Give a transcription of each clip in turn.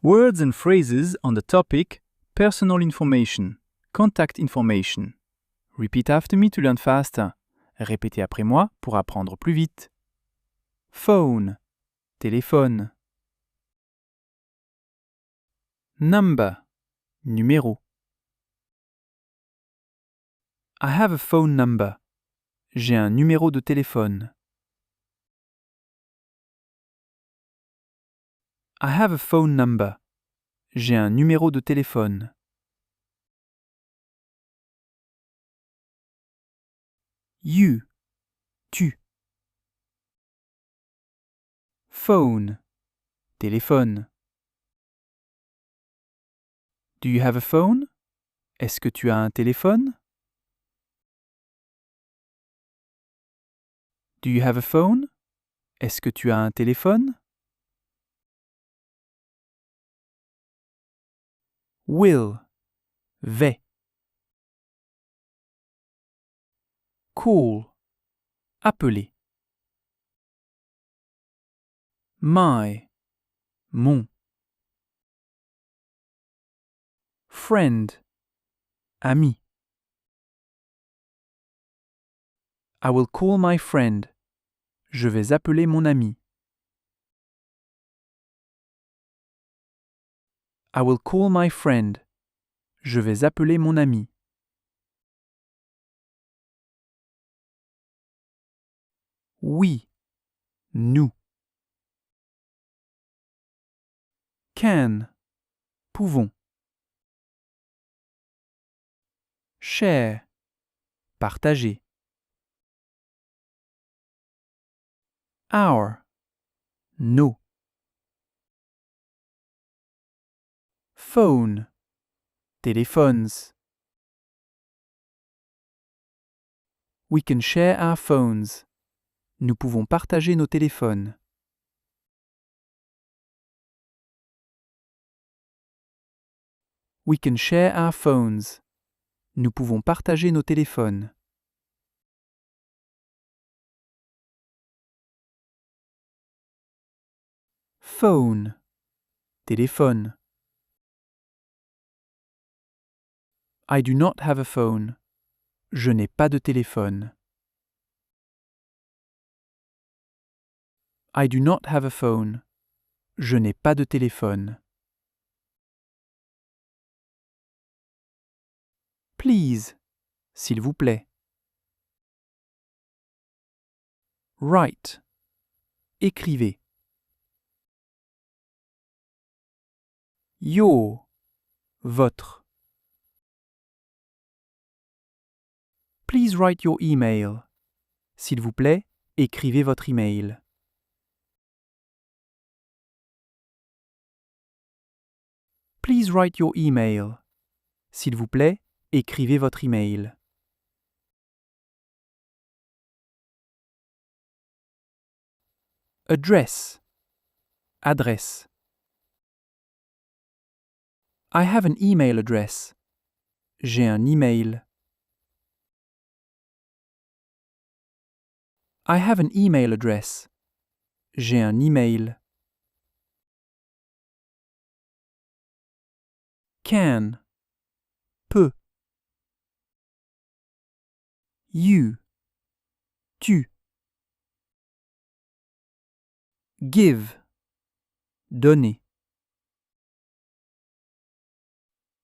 Words and phrases on the topic personal information, contact information. Repeat after me to learn faster. Répétez après moi pour apprendre plus vite. Phone, téléphone. Number, numéro. I have a phone number. J'ai un numéro de téléphone. I have a phone number. J'ai un numéro de téléphone. You, tu. Phone, téléphone. Do you have a phone? Est-ce que tu as un téléphone? Do you have a phone? Est-ce que tu as un téléphone? Will, vais. Call, appeler. My, mon. Friend, ami. I will call my friend. Je vais appeler mon ami. I will call my friend. Je vais appeler mon ami. Oui, nous. Can, pouvons. Share, partager. Our, nos. Phone, téléphones. We can share our phones. Nous pouvons partager nos téléphones. We can share our phones. Nous pouvons partager nos téléphones. Phone, téléphone. I do not have a phone. Je n'ai pas de téléphone. I do not have a phone. Je n'ai pas de téléphone. Please, s'il vous plaît. Write, écrivez. Your, votre. Please write your email. S'il vous plaît, écrivez votre email. Please write your email. S'il vous plaît, écrivez votre email. Address, adresse. I have an email address. J'ai un email. I have an email address. J'ai un email. Can, peut. You, tu. Give, donner.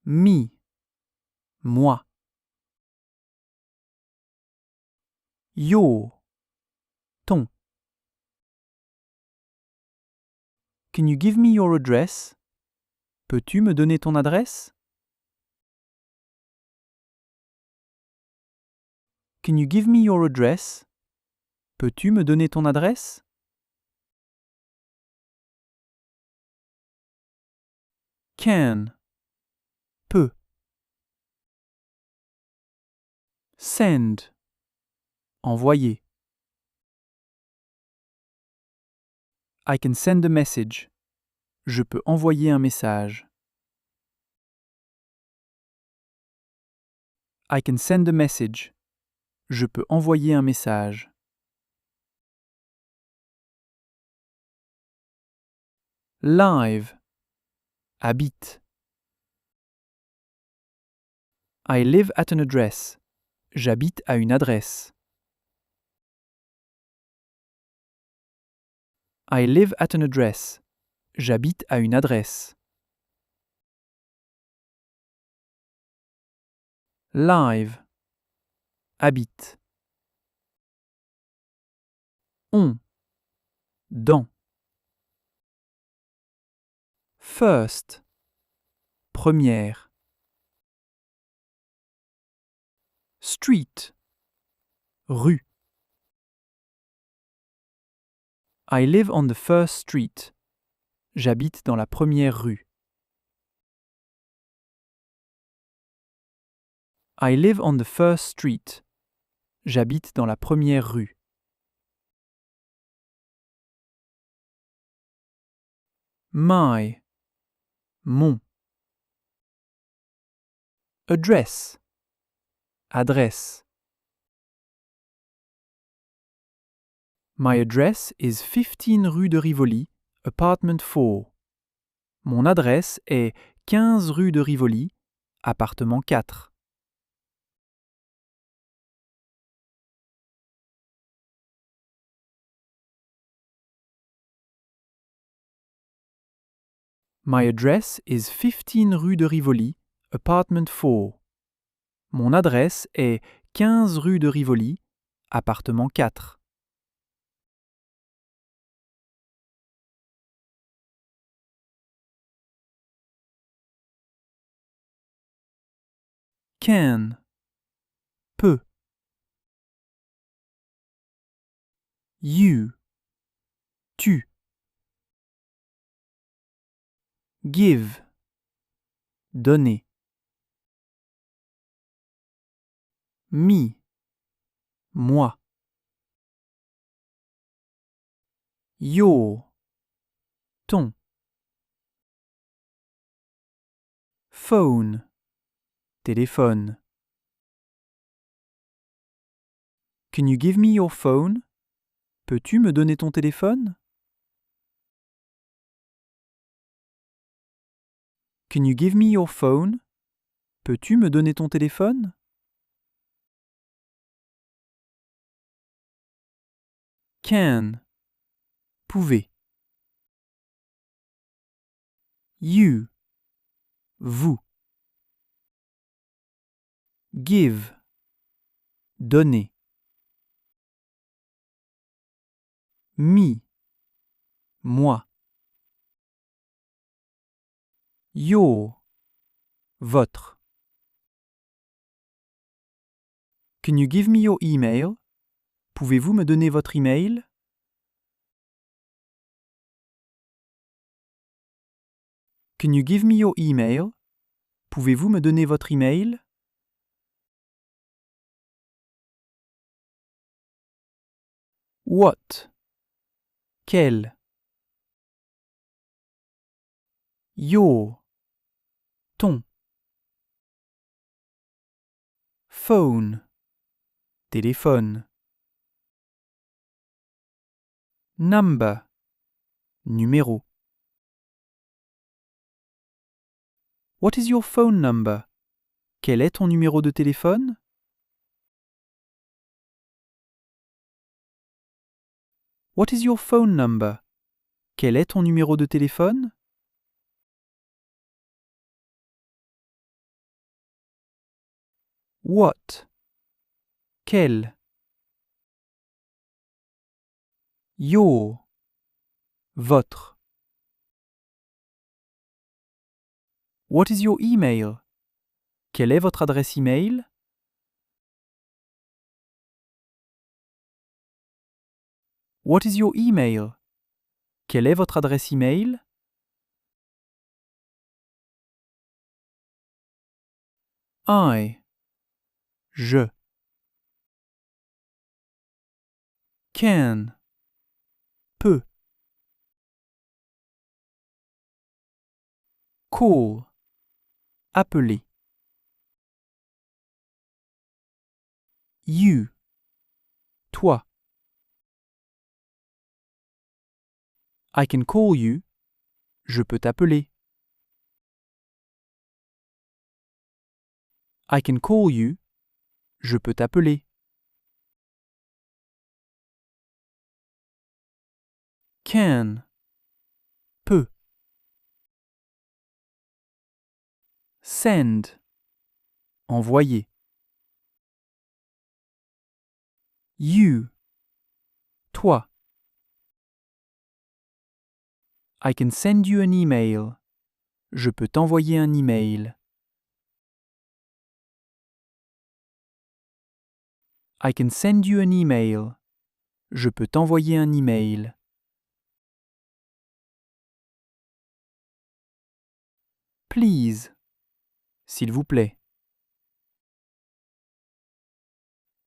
Me, moi. Your, ton. Can you give me your address? Peux-tu me donner ton adresse? Can you give me your address? Peux-tu me donner ton adresse? Can, peut. Send, envoyer. I can send a message. Je peux envoyer un message. I can send a message. Je peux envoyer un message. Live, habite. I live at an address. J'habite à une adresse. I live at an address. J'habite à une adresse. Live. Habite. On. Dans. First. Première. Street. Rue. I live on the first street. J'habite dans la première rue. I live on the first street. J'habite dans la première rue. My. Mon. Address. Adresse. My address is 15 rue de Rivoli, apartment 4. Mon adresse est 15 rue de Rivoli, appartement 4. My address is 15 rue de Rivoli, apartment 4. Mon adresse est 15 rue de Rivoli, appartement 4. Can. Peut. You. Tu. Give. Donner. Me. Moi. Your. Ton. Phone. Téléphone. Can you give me your phone? Peux-tu me donner ton téléphone? Can you give me your phone? Peux-tu me donner ton téléphone? Can. Pouvez. You. Vous. Give. Donner. Me. Moi. Your. Votre. Can you give me your email? Pouvez-vous me donner votre email? Can you give me your email? Pouvez-vous me donner votre email? What? Quel? Your. Ton. Phone. Téléphone. Number. Numéro. What is your phone number? Quel est ton numéro de téléphone? What is your phone number? Quel est ton numéro de téléphone? What? Quel? Your. Votre. What is your email? Quelle est votre adresse email? What is your email? Quelle est votre adresse email? I. Je. Can. Peut. Call. Appeler. You. Toi. I can call you. Je peux t'appeler. I can call you. Je peux t'appeler. Can. Peut. Send. Envoyer. You. Toi. I can send you an email. Je peux t'envoyer un email. I can send you an email. Je peux t'envoyer un email. Please. S'il vous plaît.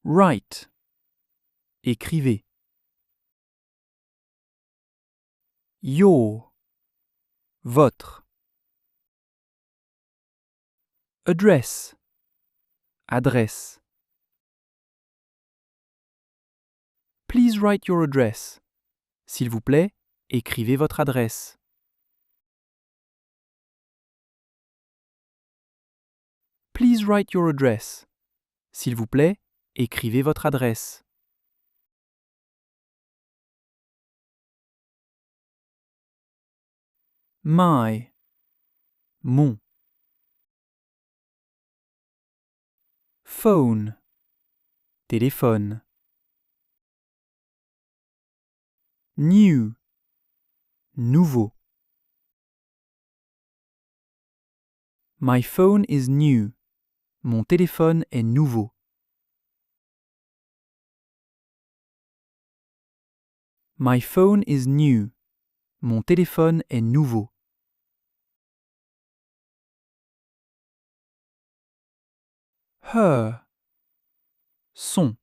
Write. Écrivez. Your. Votre. Address. Adresse. Please write your address. S'il vous plaît, écrivez votre adresse. Please write your address. S'il vous plaît, écrivez votre adresse. My. Mon. Phone. Téléphone. New. Nouveau. My phone is new. Mon téléphone est nouveau. My phone is new. Mon téléphone est nouveau. Her. Son.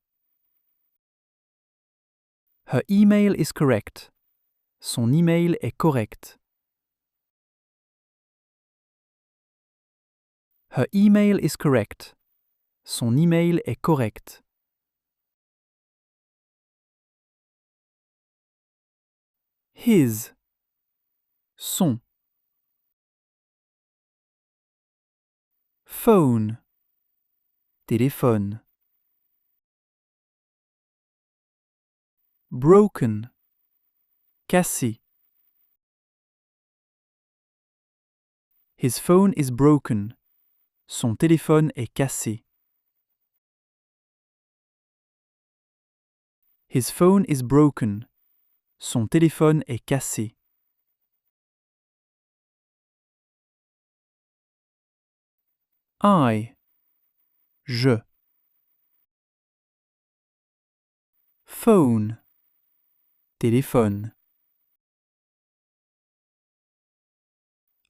Her email is correct. Son email est correct. Her email is correct. Son email est correct. His. Son. Phone. Téléphone. Broken. Cassé. His phone is broken. Son téléphone est cassé. His phone is broken. Son téléphone est cassé. I. Je. Phone. Téléphone.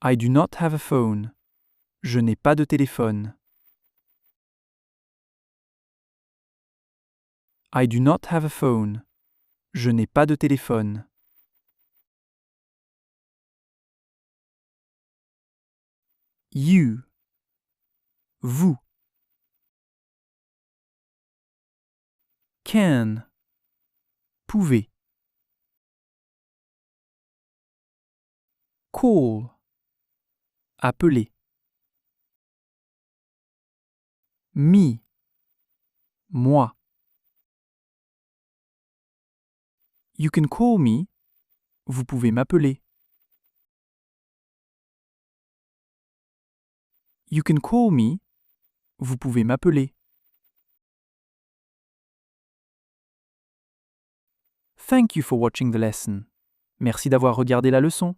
I do not have a phone. Je n'ai pas de téléphone. I do not have a phone. Je n'ai pas de téléphone. You. Vous. Can. Pouvez. Call. Appeler. Me. Moi. You can call me. Vous pouvez m'appeler. You can call me. Vous pouvez m'appeler. Thank you for watching the lesson. Merci d'avoir regardé la leçon.